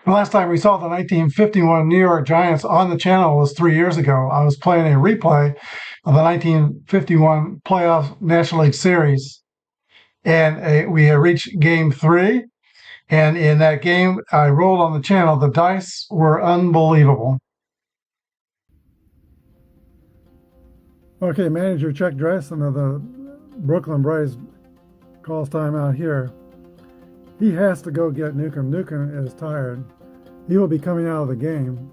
The last time we saw the 1951 New York Giants on the channel was 3 years ago. I was playing a replay of the 1951 playoff National League Series, and we had reached Game 3. And in that game, I rolled on the channel. The dice were unbelievable. Okay, manager Chuck Dressen of the Brooklyn Braves calls time out here. He has to go get Newcomb. Newcomb is tired. He will be coming out of the game.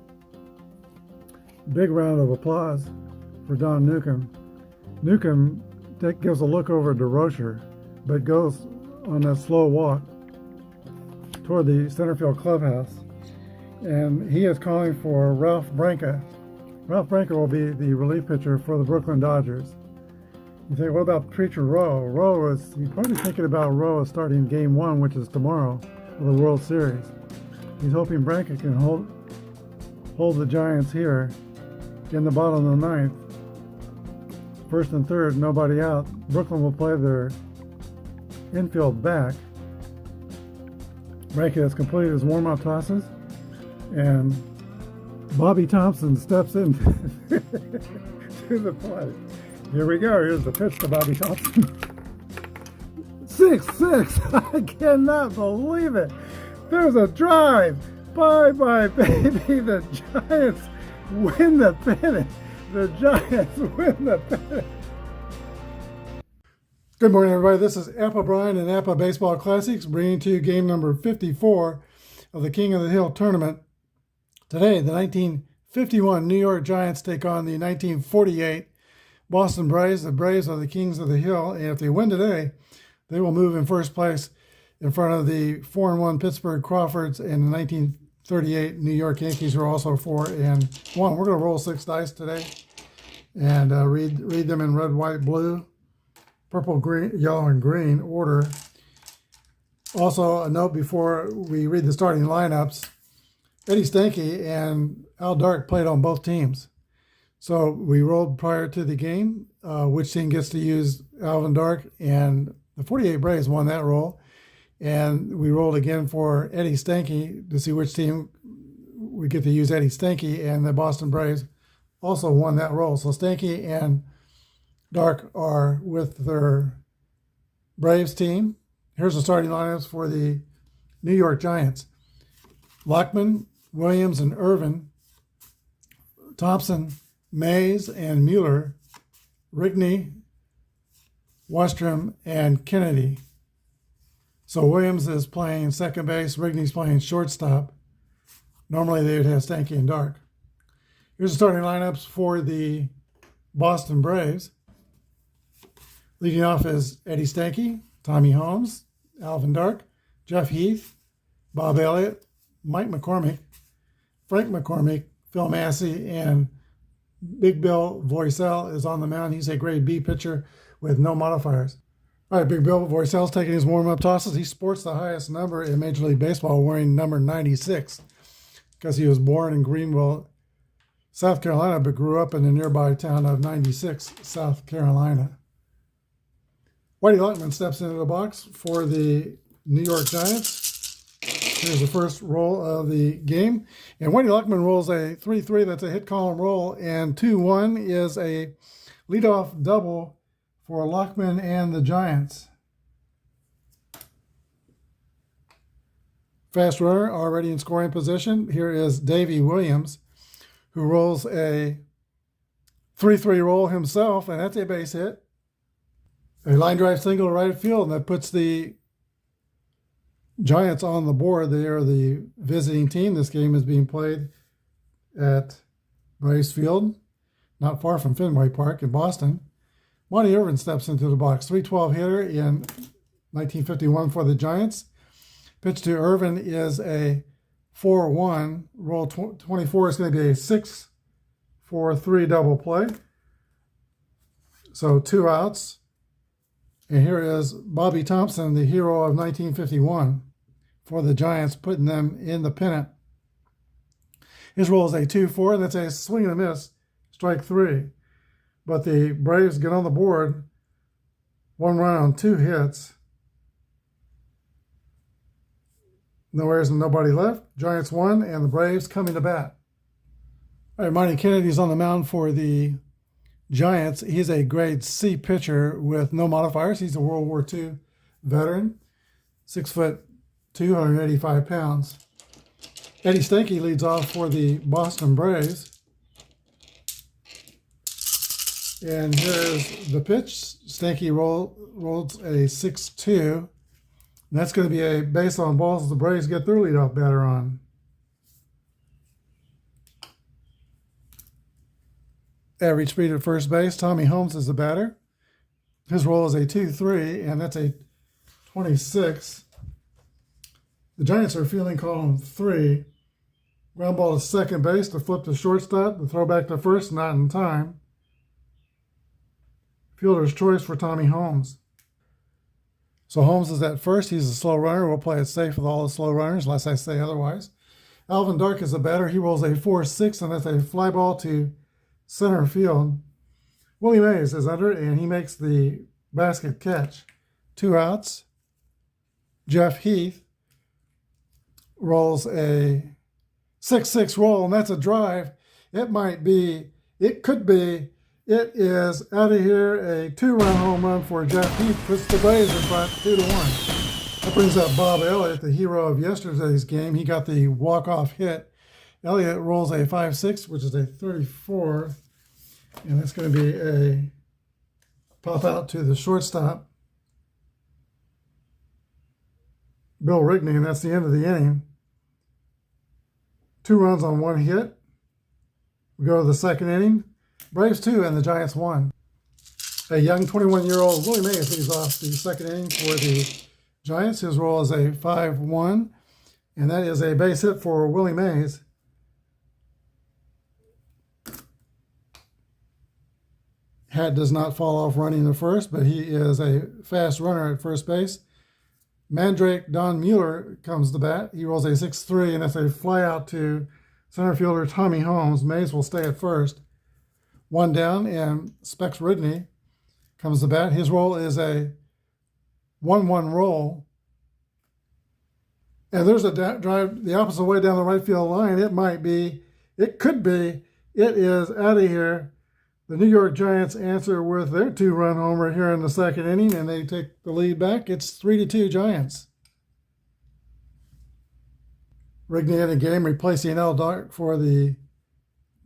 Big round of applause for Don Newcomb. Newcomb gives a look over to Rocher, but goes on that slow walk toward the center field clubhouse. And he is calling for Ralph Branca. Ralph Branca will be the relief pitcher for the Brooklyn Dodgers. You think, what about Preacher Rowe? You're probably thinking about Rowe starting Game 1, which is tomorrow, of the World Series. He's hoping Branca can hold the Giants here in the bottom of the ninth. First and third, nobody out. Brooklyn will play their infield back. Branca has completed his warm-up tosses, and Bobby Thompson steps in to the plate. Here we go. Here's the pitch to Bobby Thompson. 6-6. I cannot believe it. There's a drive. Bye-bye, baby. The Giants win the pennant. The Giants win the pennant. Good morning, everybody. This is Apba Brian and Apba Baseball Classics, bringing to you game number 54 of the King of the Hill tournament. Today, the 1951 New York Giants take on the 1948 Boston Braves. The Braves are the Kings of the Hill, and if they win today, they will move in first place in front of the 4-1 Pittsburgh Crawfords and the 1938 New York Yankees, who are also 4-1. We're going to roll 6 dice today and read them in red, white, blue, purple, green, yellow, and green order. Also, a note before we read the starting lineups: Eddie Stanky and Al Dark played on both teams. So we rolled prior to the game which team gets to use Alvin Dark, and the 48 Braves won that roll. And we rolled again for Eddie Stanky to see which team we get to use Eddie Stanky, and the Boston Braves also won that roll. So Stanky and Dark are with their Braves team. Here's the starting lineups for the New York Giants: Lockman, Williams, and Irvin; Thompson, Mays, and Mueller; Rigney, Wastrom, and Kennedy. So Williams is playing second base, Rigney's playing shortstop. Normally they would have Stanky and Dark. Here's the starting lineups for the Boston Braves. Leading off is Eddie Stanky, Tommy Holmes, Alvin Dark, Jeff Heath, Bob Elliott, Mike McCormick, Frank McCormick, Phil Massey, and Big Bill Voiselle is on the mound. He's a grade B pitcher with no modifiers. All right, Big Bill Voiselle's taking his warm-up tosses. He sports the highest number in Major League Baseball, wearing number 96, because he was born in Greenville, South Carolina, but grew up in the nearby town of 96, South Carolina. Whitey Luckman steps into the box for the New York Giants. Here's the first roll of the game. And Whitey Luckman rolls a 3-3. That's a hit column roll. And 2-1 is a leadoff double for Luckman and the Giants. Fast runner already in scoring position. Here is Davey Williams, who rolls a 3-3 roll himself, and that's a base hit. A line drive single to right field, and that puts the Giants on the board. They are the visiting team. This game is being played at Braves Field, not far from Fenway Park in Boston. Monty Irvin steps into the box. 312 hitter in 1951 for the Giants. Pitch to Irvin is a 4-1. Roll 24 is going to be a 6-4-3 double play. So 2 outs. And here is Bobby Thompson, the hero of 1951 for the Giants, putting them in the pennant. His roll is a 2-4, and that's a swing and a miss, strike 3. But the Braves get on the board, 1 run on 2 hits. No errors and nobody left. Giants won, and the Braves coming to bat. All right, Monty Kennedy's on the mound for the Giants. He's a grade C pitcher with no modifiers. He's a World War II veteran, 6'2", 185 pounds. Eddie Stanky leads off for the Boston Braves. And here's the pitch. Stanky rolls a 6-2. And that's going to be a base on balls as the Braves get their leadoff batter on. Average speed at first base. Tommy Holmes is the batter. His roll is a 2-3, and that's a 26. The Giants are fielding column 3. Ground ball to second base to flip to shortstop. The throw back to first, not in time. Fielder's choice for Tommy Holmes. So Holmes is at first. He's a slow runner. We'll play it safe with all the slow runners, unless I say otherwise. Alvin Dark is the batter. He rolls a 4-6, and that's a fly ball to center field. Willie Mays is under, and he makes the basket catch. 2 outs. Jeff Heath rolls a 6-6 roll, and that's a drive. It is out of here, a 2-run home run for Jeff Heath, puts the Braves in front 2-1. That brings up Bob Elliott, the hero of yesterday's game. He got the walk-off hit. Elliott rolls a 5-6, which is a 34, and that's going to be a pop out to the shortstop, Bill Rigney, and that's the end of the inning. 2 runs on 1 hit. We go to the second inning. Braves 2 and the Giants 1. A young 21-year-old Willie Mays leads off the second inning for the Giants. His roll is a 5-1, and that is a base hit for Willie Mays. Hat does not fall off running to first, but he is a fast runner at first base. Mandrake Don Mueller comes to bat. He rolls a 6-3, and that's a fly out to center fielder Tommy Holmes. Mays will stay at first. 1 down, and Specs Ridney comes to bat. His roll is a 1-1 roll. And there's a drive the opposite way down the right field line. It is out of here. The New York Giants answer with their 2-run homer here in the second inning, and they take the lead back. It's 3-2 Giants. Rigney in the game, replacing Al Dark for the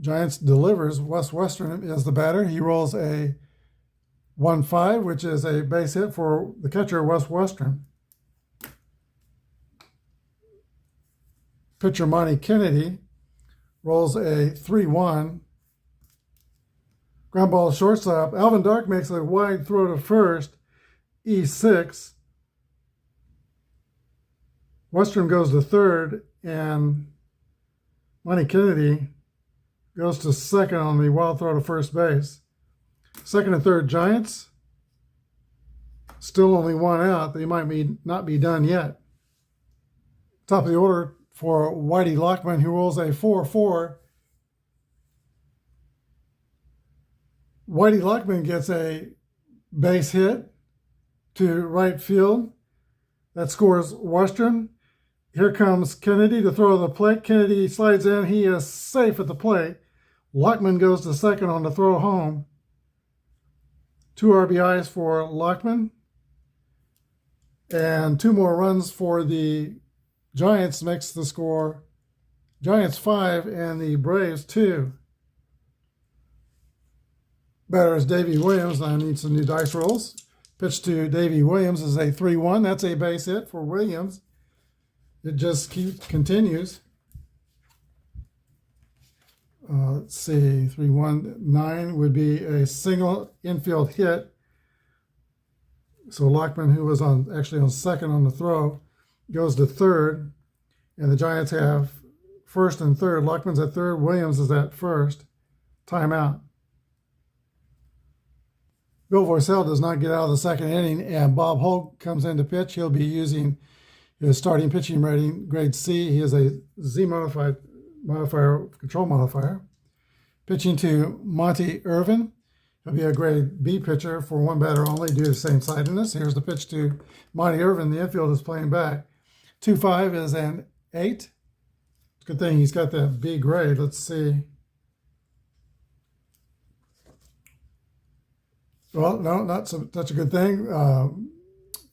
Giants, delivers. Wes Western is the batter. He rolls a 1-5, which is a base hit for the catcher, Wes Western. Pitcher Monty Kennedy rolls a 3-1. Ground ball to shortstop. Alvin Dark makes a wide throw to first, E6. Western goes to third, and Monty Kennedy goes to second on the wild throw to first base. Second and third Giants. Still only 1 out. They might not be done yet. Top of the order for Whitey Lockman, who rolls a 4-4. Whitey Lockman gets a base hit to right field. That scores Western. Here comes Kennedy to throw the plate. Kennedy slides in. He is safe at the plate. Lockman goes to second on the throw home. 2 RBIs for Lockman. And 2 more runs for the Giants makes the score Giants 5 and the Braves 2. Batter is Davey Williams. I need some new dice rolls. Pitch to Davey Williams is a 3-1. That's a base hit for Williams. It just continues. Let's see, 3-1-9 would be a single infield hit. So Lockman, who was actually on second on the throw, goes to third. And the Giants have first and third. Lockman's at third. Williams is at first. Timeout. Bill Vorcell does not get out of the second inning, and Bob Holt comes in to pitch. He'll be using his starting pitching rating, grade C. He is a Z control modifier. Pitching to Monty Irvin. He'll be a grade B pitcher for 1 batter only due to same-sidedness. Here's the pitch to Monty Irvin. The infield is playing back. 2-5 is an 8. Good thing he's got that B grade. Let's see. Well, no, not such a good thing.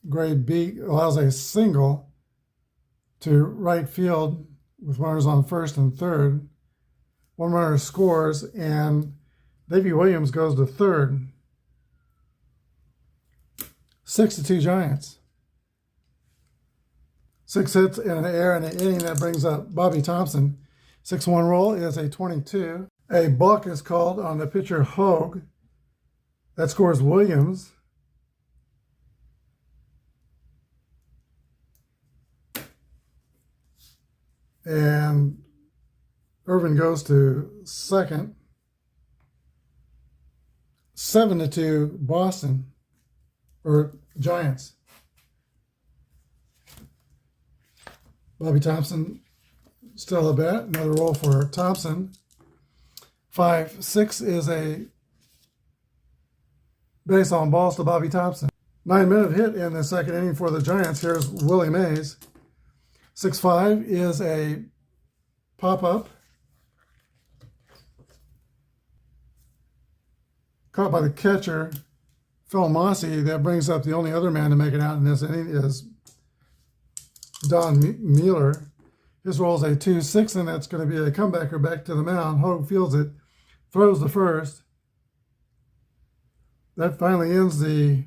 Grade B allows a single to right field with runners on first and third. One runner scores, and Davy Williams goes to third. 6-2 Giants. 6 hits and an error in the inning. That brings up Bobby Thompson. 6-1 roll is a 22. A balk is called on the pitcher Hogue. That scores Williams. And Irvin goes to second. 7-2 Boston, or Giants. Bobby Thompson still a bat. Another roll for Thompson. 5-6 is a base on balls to Bobby Thompson. 9-minute hit in the second inning for the Giants. Here's Willie Mays. 6-5 is a pop-up. Caught by the catcher, Phil Mossy. That brings up the only other man to make it out in this inning is Don Mueller. His roll is a 2-6, and that's going to be a comebacker back to the mound. Hogue fields it, throws the first. That finally ends the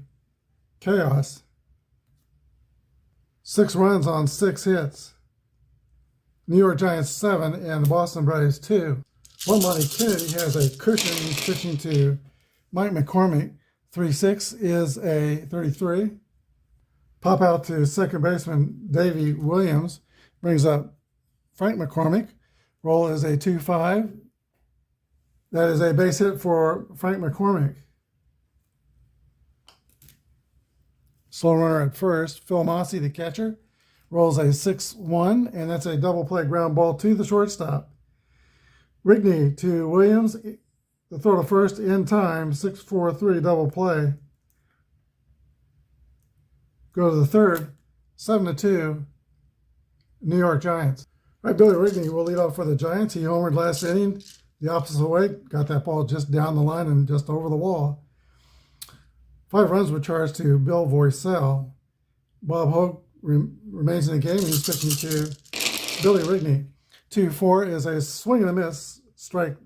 chaos. 6 runs on 6 hits. New York Giants 7 and the Boston Braves 2. Monty Kennedy has a cushion. He's pitching to Mike McCormick. 3-6 is a 33. Pop out to second baseman Davy Williams. Brings up Frank McCormick. Roll is a 2-5. That is a base hit for Frank McCormick. Slow runner at first. Phil Mossy, the catcher, rolls a 6-1, and that's a double play ground ball to the shortstop. Rigney to Williams. The throw to first in time. 6-4-3 double play. Go to the third. 7-2 New York Giants. All right, Billy Rigney will lead off for the Giants. He homered last inning the opposite way. Got that ball just down the line and just over the wall. 5 runs were charged to Bill Voisell. Bob Hogue remains in the game. He's pitching to Billy Rigney. 2-4 is a swing and a miss. Strike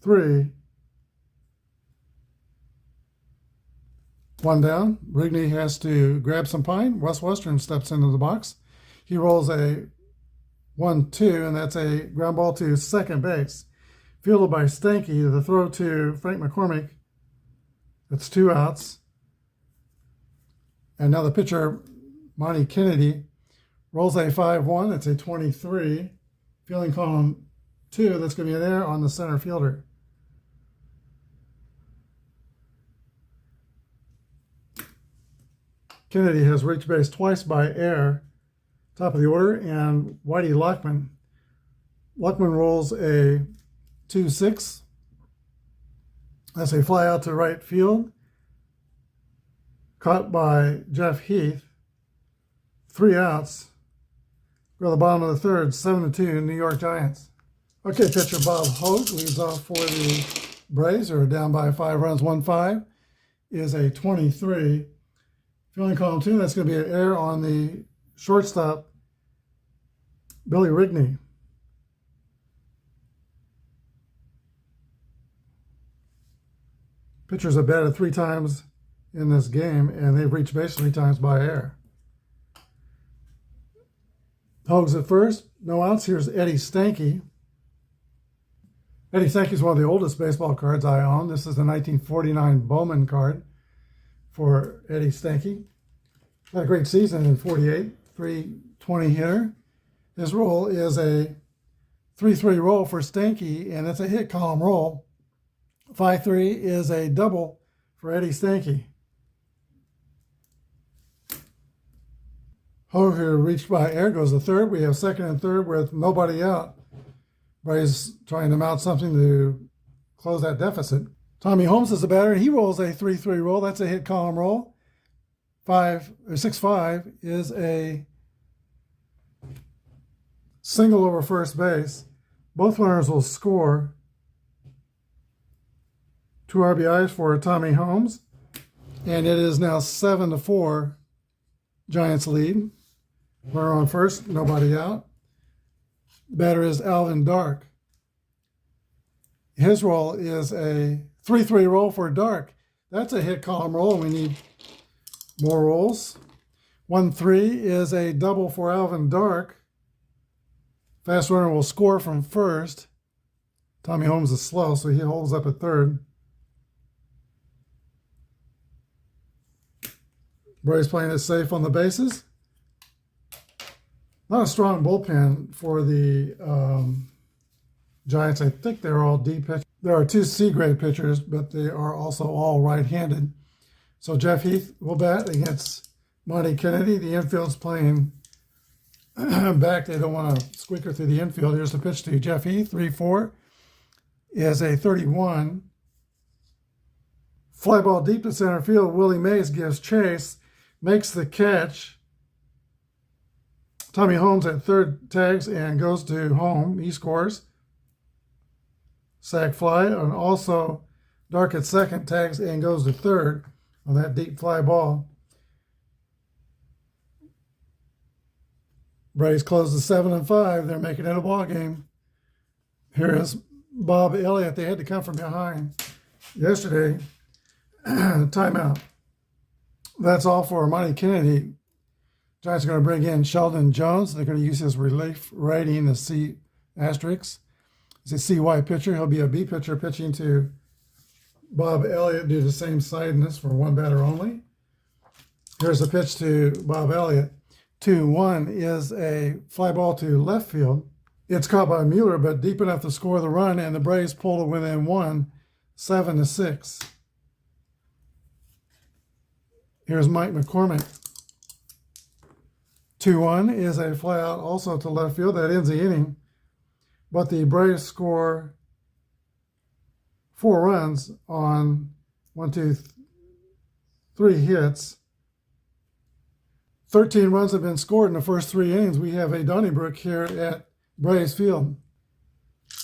3. 1 down. Rigney has to grab some pine. Wes Western steps into the box. He rolls a 1-2, and that's a ground ball to second base. Fielded by Stanky. The throw to Frank McCormick. That's 2 outs. And now the pitcher, Monty Kennedy, rolls a 5-1. It's a 23. Fielding column 2. That's going to be an error on the center fielder. Kennedy has reached base twice by error. Top of the order, and Whitey Lockman. Lockman rolls a 2-6. That's a fly out to right field. Caught by Jeff Heath. 3 outs. Go to the bottom of the third. 7-2 New York Giants. Okay, pitcher Bob Hogue leads off for the Braves, who are down by 5 runs. 1-5 is a 23. Fielding column 2, that's going to be an error on the shortstop, Billy Rigney. Pitchers have batted 3 times in this game, and they've reached base 3 times by error. Hogue's at first, no outs. Here's Eddie Stanky. Eddie Stanky is one of the oldest baseball cards I own. This is the 1949 Bowman card for Eddie Stanky. Had a great season in 48, 320 hitter. His roll is a 3-3 roll for Stanky, and it's a hit column roll. 5-3 is a double for Eddie Stanky. Hogue, who reached by air, goes to third. We have second and third with nobody out. Braves trying to mount something to close that deficit. Tommy Holmes is the batter. He rolls a 3-3 roll. That's a hit column roll. 6-5 is a single over first base. Both runners will score. 2 RBIs for Tommy Holmes. And it is now 7-4, Giants lead. Runner on first, nobody out. Batter is Alvin Dark. His roll is a 3-3 roll for Dark. That's a hit column roll. We need more rolls. 1-3 is a double for Alvin Dark. Fast runner will score from first. Tommy Holmes is slow, so he holds up at third. Brady's playing it safe on the bases. Not a strong bullpen for the Giants. I think they're all D pitchers. There are 2 C-grade pitchers, but they are also all right-handed. So Jeff Heath will bat against Monty Kennedy. The infield's playing back. They don't want to squeaker through the infield. Here's the pitch to Jeff Heath. 3-4 is a 31. Fly ball deep to center field. Willie Mays gives chase, makes the catch. Tommy Holmes at third tags and goes to home. He scores. Sac fly, and also Dark at second tags and goes to third on that deep fly ball. Braves close to 7-5. They're making it a ball game. Here is Bob Elliott. They had to come from behind yesterday. Timeout. That's all for Monty Kennedy. Giants are going to bring in Sheldon Jones. They're going to use his relief rating, the C asterisk. He's a CY pitcher. He'll be a B pitcher pitching to Bob Elliott due to same sideness for one batter only. Here's a pitch to Bob Elliott. 2-1 is a fly ball to left field. It's caught by Mueller, but deep enough to score the run, and the Braves pull it within 1, 7-6. Here's Mike McCormick. 2-1 is a fly out also to left field. That ends the inning. But the Braves score 4 runs on 3 hits. 13 runs have been scored in the first 3 innings. We have a Donnybrook here at Braves Field.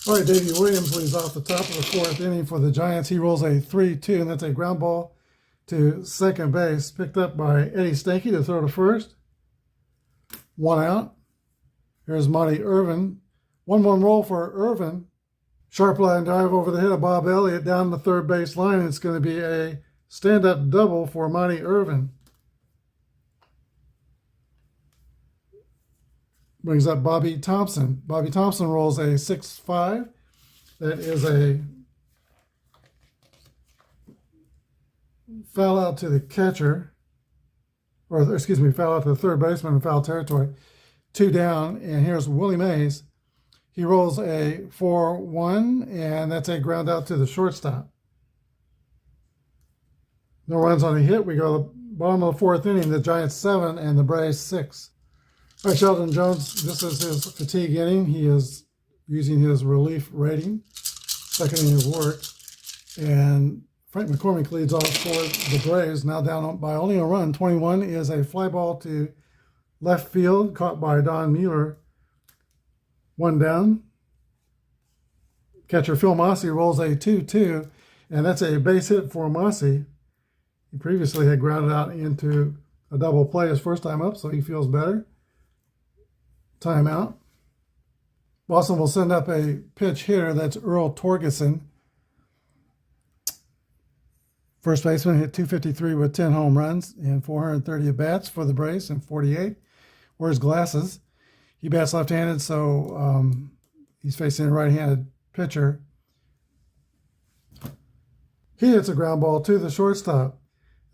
All right, Davey Williams leads off the top of the 4th inning for the Giants. He rolls a 3-2, and that's a ground ball to second base, picked up by Eddie Stanky to throw to first. 1 out. Here's Monty Irvin. 1-1 roll for Irvin. Sharp line drive over the head of Bob Elliott down the third base line. It's going to be a stand-up double for Monty Irvin. Brings up Bobby Thompson. Bobby Thompson rolls a 6-5. That is a foul out to the catcher. Or, excuse me, foul out to the third baseman in foul territory. 2 down, and here's Willie Mays. He rolls a 4-1, and that's a ground out to the shortstop. No runs on a hit. We go to the bottom of the 4th inning. The Giants 7 and the Braves 6. All right, Sheldon Jones, this is his fatigue inning. He is using his relief rating, second inning of work. And Frank McCormick leads off for the Braves, now down by only a run. 21 is a fly ball to left field, caught by Don Mueller. 1 down. Catcher Phil Mossy rolls a 2-2, and that's a base hit for Mossy. He previously had grounded out into a double play his first time up, so he feels better. Timeout. Boston will send up a pitch hitter. That's Earl Torgeson. First baseman hit .253 with 10 home runs and 430 at-bats for the Braves and 48. Wears glasses. He bats left-handed, so he's facing a right-handed pitcher. He hits a ground ball to the shortstop.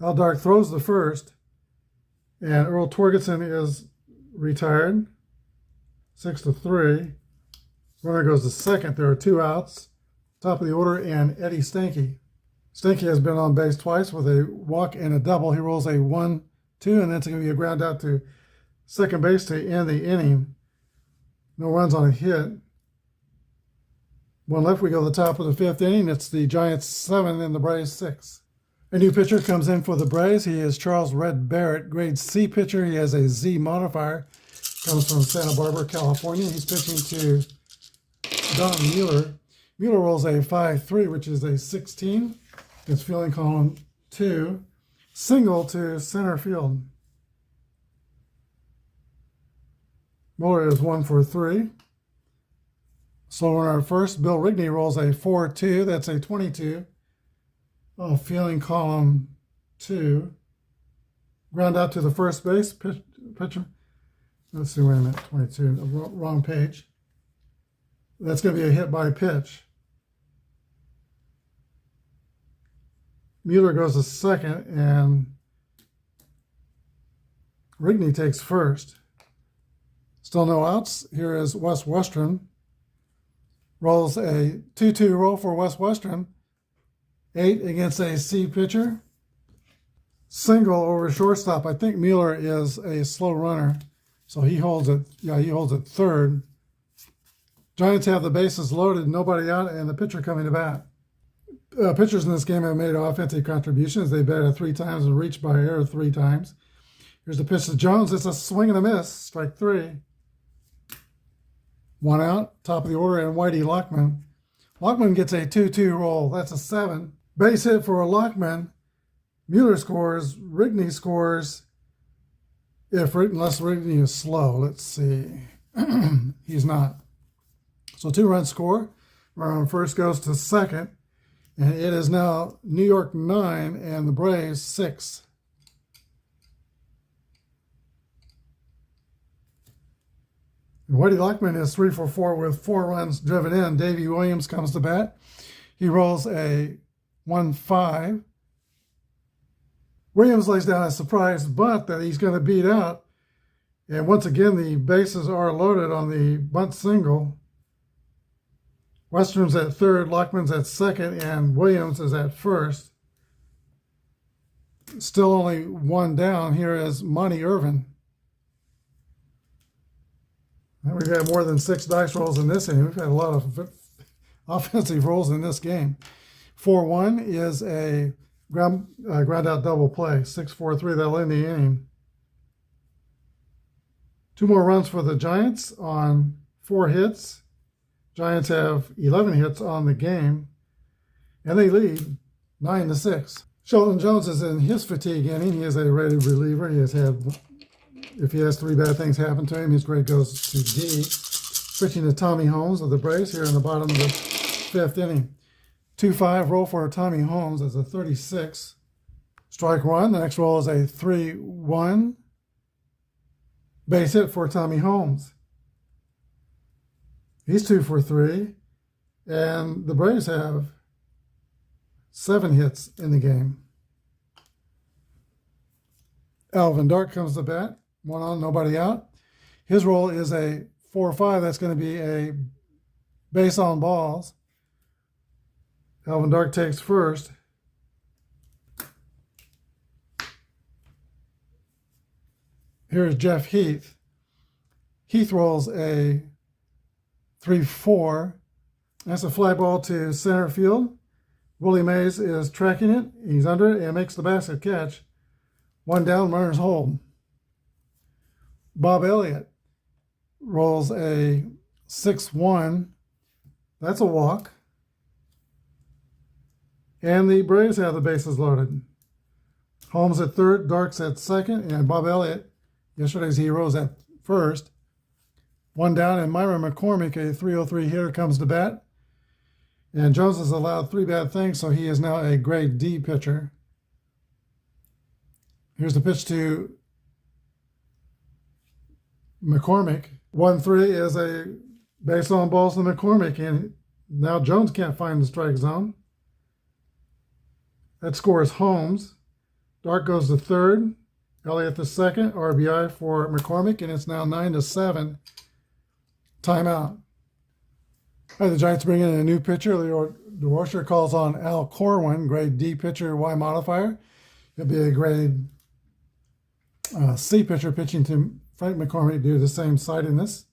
Al Dark throws the first, and Earl Torgeson is retired. 6-3. Runner goes to second. There are 2 outs. Top of the order, and Eddie Stanky. Stanky has been on base twice with a walk and a double. He rolls a 1-2, and that's going to be a ground out to second base to end the inning. No runs on a hit. 1 left. We go to the top of the 5th inning. It's the Giants 7 and the Braves 6. A new pitcher comes in for the Braves. He is Charles Red Barrett, grade C pitcher. He has a Z modifier. Comes from Santa Barbara, California. He's pitching to Don Mueller. Mueller rolls a 5-3, which is a 16. It's fielding column 2. Single to center field. Mueller is 1 for 3. Slow runner at first. Bill Rigney rolls a 4-2. That's a 22. Fielding column 2. Ground out to the first base pitcher. Let's see, wait a minute. 22. Wrong page. That's going to be a hit by pitch. Mueller goes to second, and Rigney takes first. Still no outs. Here is Wes Westrum. Rolls a 2-2 roll for Wes Westrum. 8 against a C pitcher. Single over shortstop. I think Mueller is a slow runner, so he holds it. Yeah, he holds it third. Giants have the bases loaded, nobody out, and the pitcher coming to bat. Pitchers in this game have made offensive contributions. They batted 3 times and reached by error 3 times. Here's the pitch to Jones. It's a swing and a miss. Strike 3. 1 out. Top of the order, and Whitey Lockman. Lockman gets a 2-2 roll. That's a 7. Base hit for Lockman. Mueller scores. Rigney scores. Unless Rigney is slow. Let's see. He's not. So 2-run score. Runner on first goes to second. And it is now New York 9 and the Braves 6. And Whitey Lockman is 3 for 4 with 4 runs driven in. Davey Williams comes to bat. He rolls a 1-5. Williams lays down a surprise bunt that he's going to beat out. And once again, the bases are loaded on the bunt single. Westrum's at third, Lockman's at second, and Williams is at first. Still only 1 down. Here is Monty Irvin. And we've had more than 6 dice rolls in this inning. We've had a lot of offensive rolls in this game. 4-1 is a ground out double play. 6-4-3, that'll end the inning. 2 more runs for the Giants on 4 hits. Giants have 11 hits on the game, and they lead 9-6. Sheldon Jones is in his fatigue inning. He is a rated reliever. He has had, if he has 3 bad things happen to him, his grade goes to D. Switching to Tommy Holmes of the Braves here in the bottom of the 5th inning. 2-5 roll for Tommy Holmes as a 36. Strike 1. The next roll is a 3-1. Base hit for Tommy Holmes. He's 2 for 3, and the Braves have 7 hits in the game. Alvin Dark comes to bat. 1 on, nobody out. His roll is a 4-5. That's going to be a base on balls. Alvin Dark takes first. Here's Jeff Heath. Heath rolls a 3-4. That's a fly ball to center field. Willie Mays is tracking it. He's under it and makes the basket catch. 1 down, runners hold. Bob Elliott rolls a 6-1. That's a walk. And the Braves have the bases loaded. Holmes at third, Darks at second, and Bob Elliott, yesterday's hero, is at first. 1 down, and Myron McCormick, a 303 hitter, comes to bat. And Jones has allowed 3 bad things, so he is now a grade D pitcher. Here's the pitch to McCormick. 1-3 is a base on balls to McCormick, and now Jones can't find the strike zone. That scores Holmes. Dark goes to third. Elliott the second. RBI for McCormick, and it's now 9-7. Timeout. All right, the Giants bring in a new pitcher. Leo DeRocher calls on Al Corwin, grade D pitcher, Y modifier. He'll be a grade C pitcher pitching to Frank McCormick due to the same sidedness.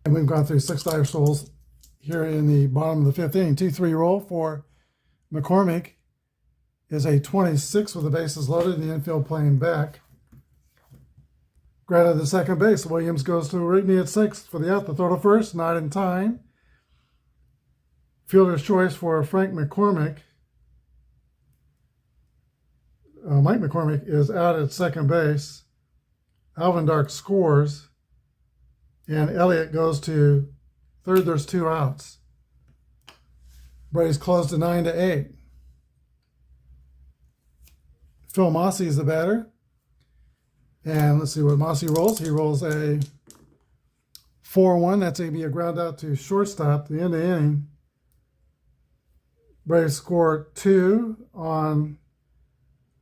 And we've gone through 6 dice rolls here in the bottom of the 5th inning. 2-3 roll for McCormick. is a 26 with the bases loaded, the infield playing back. Grounded to second base. Williams goes to Rigney at 6 for the out. The throw to first, not in time. Fielder's choice for Frank McCormick. Mike McCormick is out at second base. Alvin Dark scores. And Elliott goes to third. There's 2 outs. Braves close to 9-8. Phil Mossey is the batter. And let's see what Mossey rolls. He rolls a 4-1. That's going to be a ground out to shortstop, the end of the inning. Braves score 2 on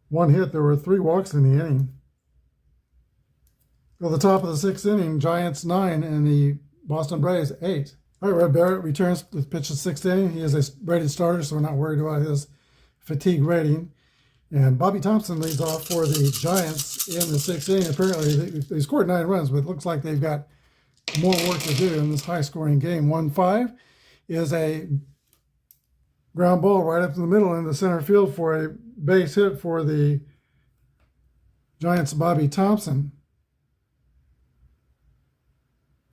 1 hit. There were 3 walks in the inning. At the top of the 6th inning, Giants 9 and the Boston Braves 8. All right, Red Barrett returns to pitch the 6th inning. He is a rated starter, so we're not worried about his fatigue rating. And Bobby Thompson leads off for the Giants in the 6th inning. Apparently, they scored 9 runs, but it looks like they've got more work to do in this high-scoring game. 1-5 is a ground ball right up in the middle in the center field for a base hit for the Giants' Bobby Thompson.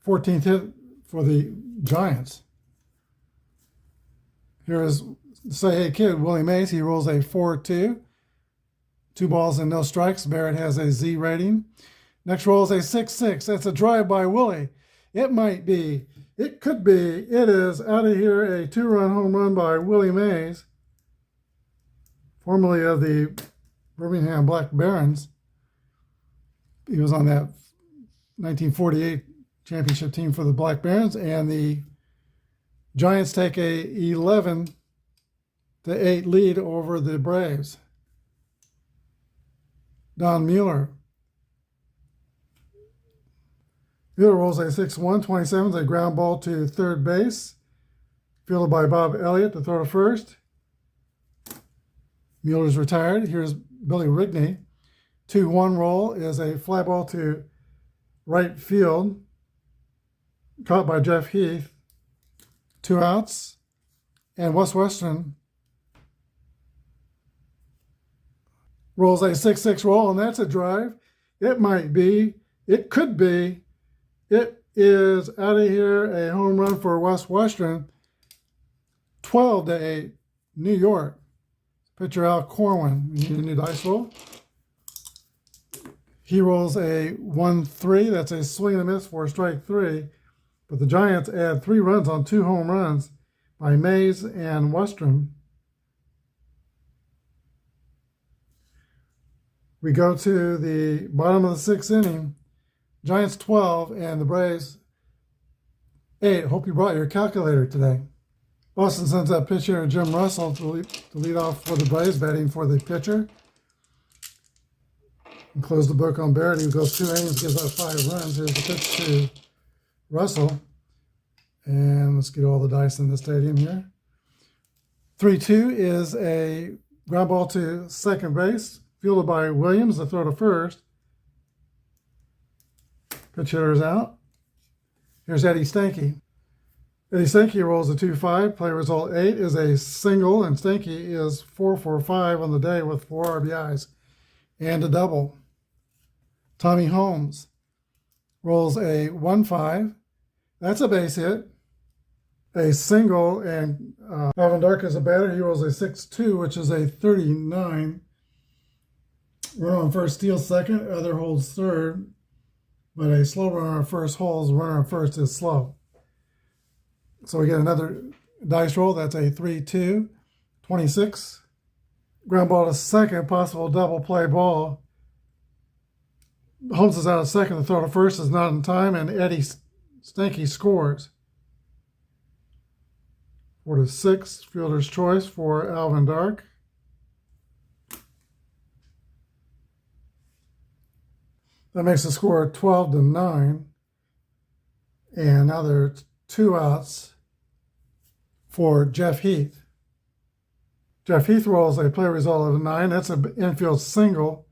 14th hit for the Giants. Here is Say Hey Kid, Willie Mays. He rolls a 4-2. 2 balls and no strikes. Barrett has a Z rating. Next roll is a 6-6. That's a drive by Willie. It might be. It could be. It is out of here a 2-run home run by Willie Mays, formerly of the Birmingham Black Barons. He was on that 1948 championship team for the Black Barons, and the Giants take a 11-8 lead over the Braves. Don Mueller. Mueller rolls a 6-1, 27 is a ground ball to third base, fielded by Bob Elliott to throw to first. Mueller's retired. Here's Billy Rigney. 2-1 roll is a fly ball to right field, caught by Jeff Heath. 2 outs. And Wes Western rolls a 6-6 roll, and that's a drive. It might be. It could be. It is out of here a home run for Wes Western. 12-8, New York. Pitcher Al Corwin. We need a new dice roll. He rolls a 1-3. That's a swing and a miss for strike 3. But the Giants add 3 runs on 2 home runs by Mays and Western. We go to the bottom of the 6th inning. Giants 12 and the Braves 8. Hope you brought your calculator today. Boston sends out pitcher Jim Russell to lead off for the Braves, batting for the pitcher. And close the book on Barrett, who goes 2 innings, gives up 5 runs. Here's the pitch to Russell. And let's get all the dice in the stadium here. 3-2 is a ground ball to second base, fielded by Williams, the throw to first. Pitch hitter is out. Here's Eddie Stanky. Eddie Stanky rolls a 2-5. Play result 8 is a single, and Stanky is 4 for 5 on the day with 4 RBIs and a double. Tommy Holmes rolls a 1-5. That's a base hit. A single, and Alvin Dark is a batter. He rolls a 6-2, which is a 39. Runner on first steals second, other holds third, but a slow runner on first holds, runner on first is slow. So we get another dice roll. That's a 3-2, 26. Ground ball to second, possible double play ball. Holmes is out of second. The throw to first is not in time, and Eddie Stanky scores. 4-6, fielder's choice for Alvin Dark. That makes the score 12-9. And now there are 2 outs for Jeff Heath. Jeff Heath rolls a play result of 9. That's an infield single,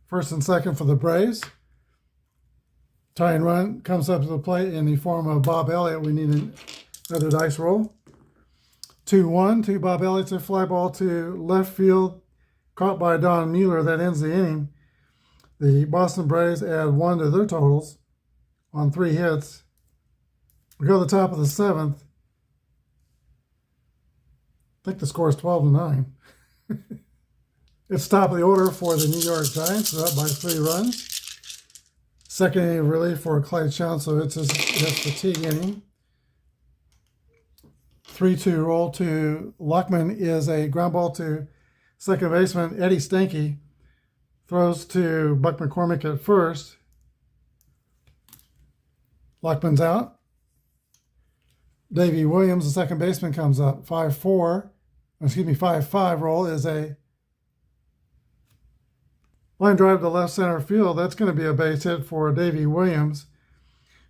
first and second for the Braves. Tying run comes up to the plate in the form of Bob Elliott. We need another dice roll. 2-1 to Bob Elliott, a fly ball to left field. caught by Don Mueller. That ends the inning. The Boston Braves add 1 to their totals on 3 hits. We go to the top of the 7th. I think the score is 12-9. It's top of the order for the New York Giants. They're up by 3 runs. Second inning of relief for Clyde Chance, so it's his fatigue inning. 3-2 roll to Luckman is a ground ball to second baseman Eddie Stanky. Throws to Buck McCormick at first. Luckman's out. Davey Williams, the second baseman, comes up. 5-5 roll is a line drive to left center field. That's going to be a base hit for Davey Williams.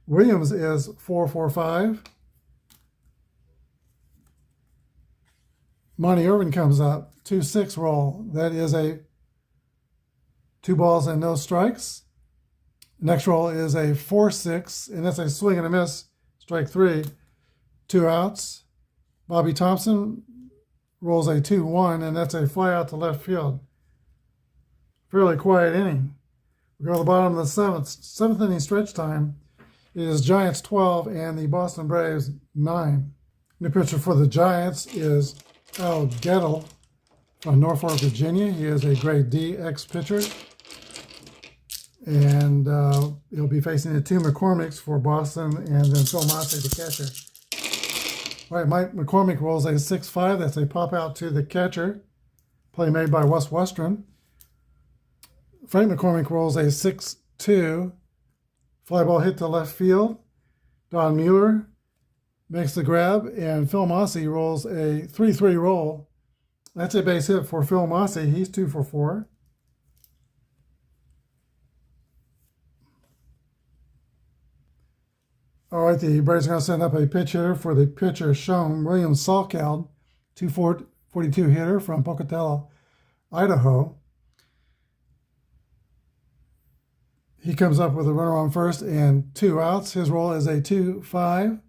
Williams is 4-4-5. Monty Irvin comes up. 2-6 roll. That is a 2 balls and no strikes. Next roll is a 4-6, and that's a swing and a miss. Strike 3. 2 outs. Bobby Thompson rolls a 2-1, and that's a fly out to left field. Fairly quiet inning. We go to the bottom of the 7th inning stretch time. It is Giants 12 and the Boston Braves 9. New pitcher for the Giants is Al Gettle from Norfolk, Virginia. He is a grade D ex-pitcher. And he'll be facing the 2 McCormicks for Boston and then Phil Mossey, the catcher. All right, Mike McCormick rolls a 6-5. That's a pop out to the catcher. Play made by Wes Western. Frank McCormick rolls a 6-2. Fly ball hit to left field. Don Mueller makes the grab, and Phil Mossey rolls a 3-3 roll. That's a base hit for Phil Mossey. He's 2 for 4. All right, the Braves are going to send up a pitch hitter for the pitcher shown, William Salkeld, 242 hitter from Pocatello, Idaho. He comes up with a runner on first and 2 outs. His role is a 2-5.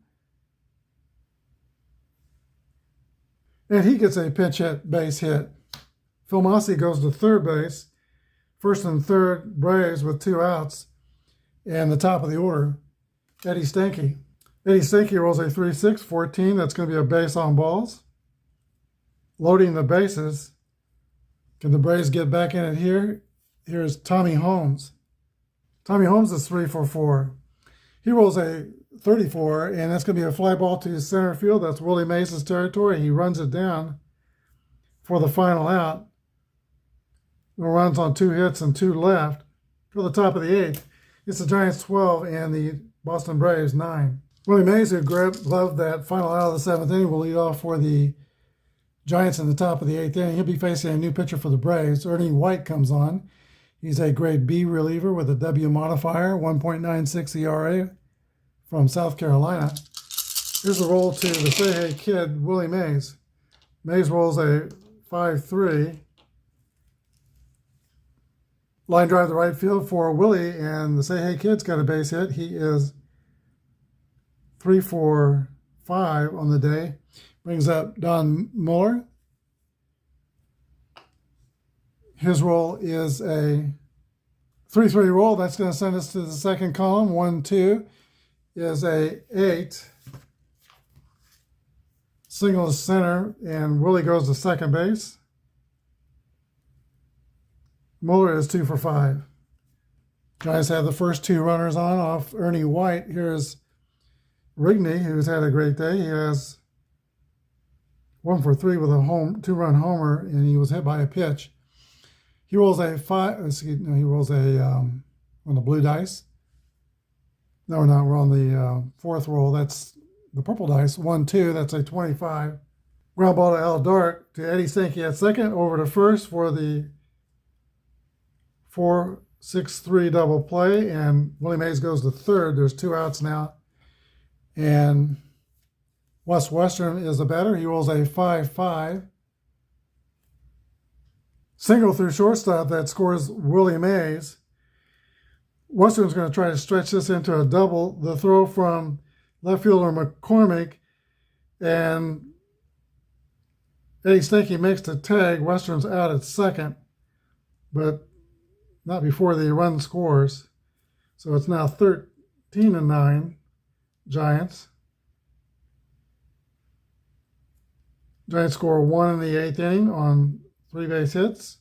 And he gets a pinch hit base hit. Phil Mossey goes to third base. First and third, Braves with 2 outs. And the top of the order, Eddie Stanky. Eddie Stanky rolls a 3-6-14. That's going to be a base on balls. Loading the bases. Can the Braves get back in it here? Here's Tommy Holmes. Tommy Holmes is 3 for 4. He rolls a 34, and that's going to be a fly ball to center field. That's Willie Mays' territory. He runs it down for the final out. Runs on 2 hits and 2 left. To the top of the 8th. It's the Giants 12 and the Boston Braves 9. Willie Mays, who gloved that final out of the 7th inning, will lead off for the Giants in the top of the 8th inning. He'll be facing a new pitcher for the Braves. Ernie White comes on. He's a grade B reliever with a W modifier, 1.96 ERA from South Carolina. Here's a roll to the Say Hey Kid, Willie Mays. Mays rolls a 5-3. Line drive to right field for Willie, and the Say Hey Kid's got a base hit. He is 3 for 5 on the day. Brings up Don Mueller. His roll is a 3-3 roll. That's going to send us to the second column. 1-2 is a 8. Single to center, and Willie goes to second base. Mueller is 2 for 5. Giants have the first 2 runners on off Ernie White. Here's Rigney, who's had a great day. He has 1 for 3 with a 2-run homer, and he was hit by a pitch. He rolls a 5. He rolls a on the blue dice. No, we're not. We're on the 4th roll. That's the purple dice. 1-2. That's a 25. Ground ball to Al Dark to Eddie Stanky at second. Over to first for the 4-6-3 double play, and Willie Mays goes to third. There's 2 outs now, and Wes Western is the batter. He rolls a 5-5. Single through shortstop that scores Willie Mays. Western's going to try to stretch this into a double. The throw from left fielder McCormick, and Eddie Stanky makes the tag. Western's out at second. but not before the run scores. So it's now 13-9 Giants. Giants score 1 in the 8th inning on 3 base hits.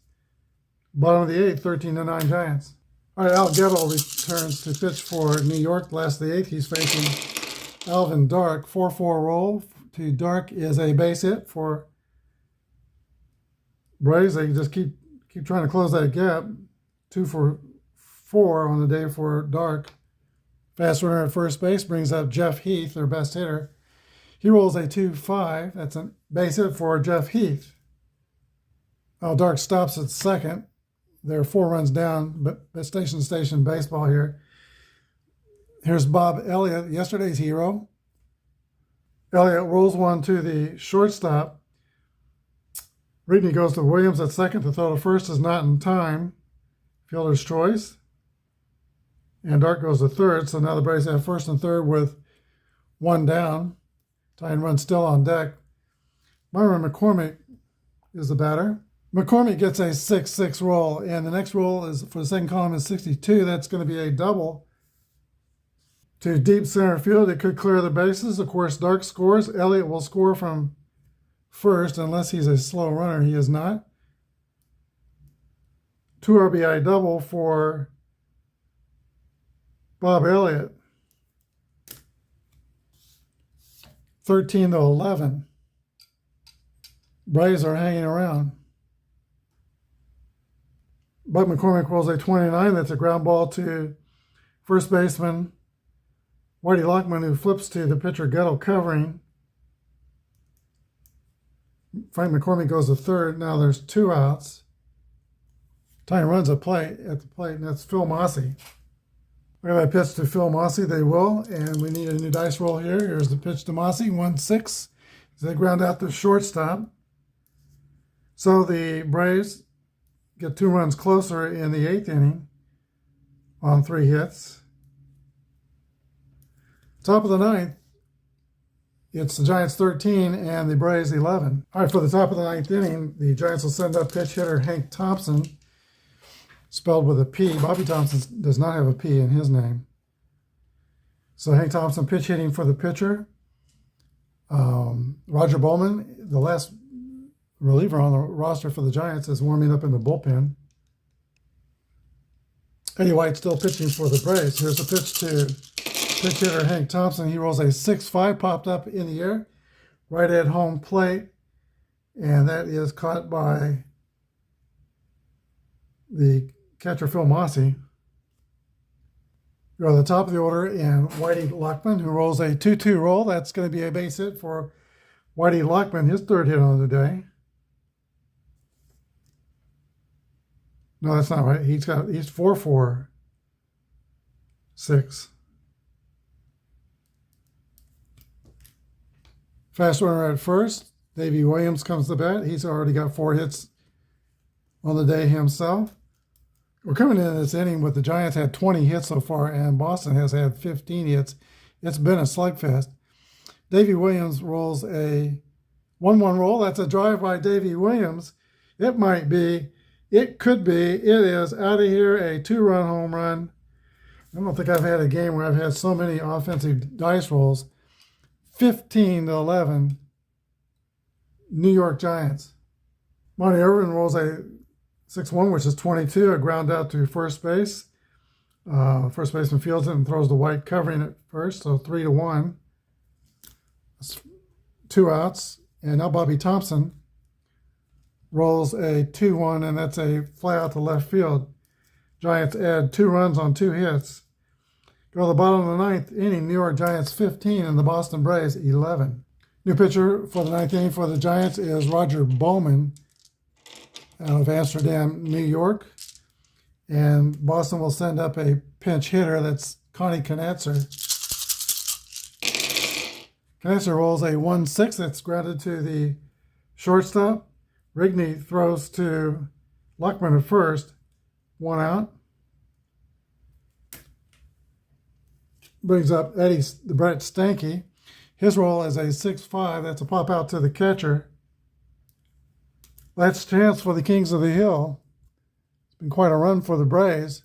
Bottom of the 8th, 13-9 Giants. All right, Al Gettle returns to pitch for New York. Last of the 8th, he's facing Alvin Dark. 4-4 roll to Dark is a base hit for Braves. They just keep trying to close that gap. 2 for 4 on the day for Dark. Fast runner at first base brings up Jeff Heath, their best hitter. He rolls a 2-5. That's a base hit for Jeff Heath. Al Dark stops at second. They're 4 runs down, but station baseball here. Here's Bob Elliott, yesterday's hero. Elliott rolls one to the shortstop. Rigney goes to Williams at second. The throw to first is not in time. Fielder's choice. And Dark goes to third. So now the Braves have first and third with 1 down. Tying run still on deck. Myron McCormick is the batter. McCormick gets a 6-6 roll, and the next roll is for the second column is 62. That's going to be a double to deep center field. It could clear the bases. Of course, Dark scores. Elliott will score from first unless he's a slow runner. He is not. 2 RBI double for Bob Elliott. 13-11. Braves are hanging around. Buck McCormick rolls a 29. That's a ground ball to first baseman Whitey Lockman, who flips to the pitcher Gettle covering. Frank McCormick goes to third. Now there's 2 outs. Tying runs at the plate, and that's Phil Mossey. We're going to pitch to Phil Mossey. They will, and we need a new dice roll here. Here's the pitch to Mossey, 1-6. They ground out the shortstop. So the Braves get 2 runs closer in the 8th inning on 3 hits. Top of the 9th, it's the Giants 13 and the Braves 11. All right, for the top of the 9th inning, the Giants will send up pitch hitter Hank Thompson, spelled with a P. Bobby Thompson does not have a P in his name. So Hank Thompson pitch hitting for the pitcher. Roger Bowman, the last reliever on the roster for the Giants, is warming up in the bullpen. Eddie White still pitching for the Braves. Here's a pitch to pitch hitter Hank Thompson. He rolls a 6-5, popped up in the air, right at home plate, and that is caught by the catcher Phil Mossey. Go to the top of the order, and Whitey Lockman, who rolls a 2-2 roll. That's going to be a base hit for Whitey Lockman, his 3rd hit on the day. No, that's not right. He's 4-4-6. Fast runner at first. Davey Williams comes to bat. He's already got 4 hits on the day himself. We're coming into this inning with the Giants had 20 hits so far, and Boston has had 15 hits. It's been a slugfest. Davey Williams rolls a 1-1 roll. That's a drive by Davey Williams. It might be. It could be. It is out of here, a 2-run home run. I don't think I've had a game where I've had so many offensive dice rolls. 15-11, New York Giants. Monty Irvin rolls a 6-1, which is 22, a ground out to first base. First baseman fields it and throws the White covering it first, so 3-1. That's 2 outs. And now Bobby Thompson rolls a 2-1, and that's a fly out to left field. Giants add 2 runs on 2 hits. Go to the bottom of the 9th inning, New York Giants 15 and the Boston Braves 11. New pitcher for the 9th inning for the Giants is Roger Bowman out of Amsterdam, New York. And Boston will send up a pinch hitter. That's Connie Knatzer. Knatzer rolls a 1-6. That's grounded to the shortstop. Rigney throws to Luckman at first. 1 out. Brings up Eddie the Brett Stanky. His roll is a 6-5. That's a pop out to the catcher. Last chance for the Kings of the Hill. It's been quite a run for the Braves.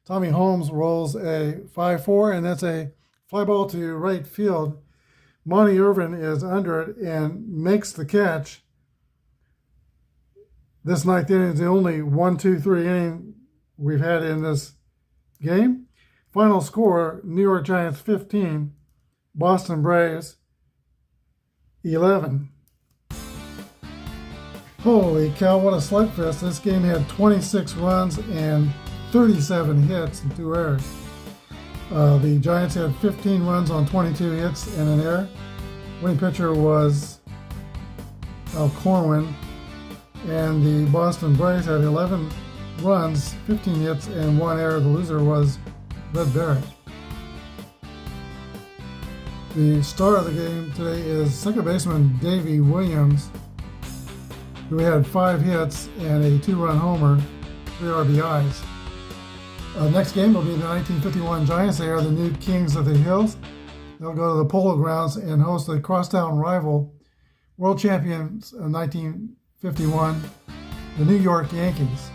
Tommy Holmes rolls a 5-4, and that's a fly ball to right field. Monty Irvin is under it and makes the catch. This ninth inning is the only 1-2-3 inning we've had in this game. Final score, New York Giants 15, Boston Braves 11. Holy cow, what a slugfest. This game had 26 runs and 37 hits and 2 errors. The Giants had 15 runs on 22 hits and an error. Winning pitcher was Al Corwin, and the Boston Braves had 11 runs, 15 hits, and 1 error. The loser was Red Barrett. The star of the game today is second baseman Davey Williams, who had 5 hits and a 2-run homer, 3 RBIs. Next game will be the 1951 Giants. They are the new Kings of the Hills. They'll go to the Polo Grounds and host the crosstown rival, world champions of 1951, the New York Yankees.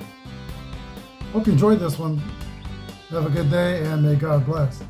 Hope you enjoyed this one. Have a good day, and may God bless.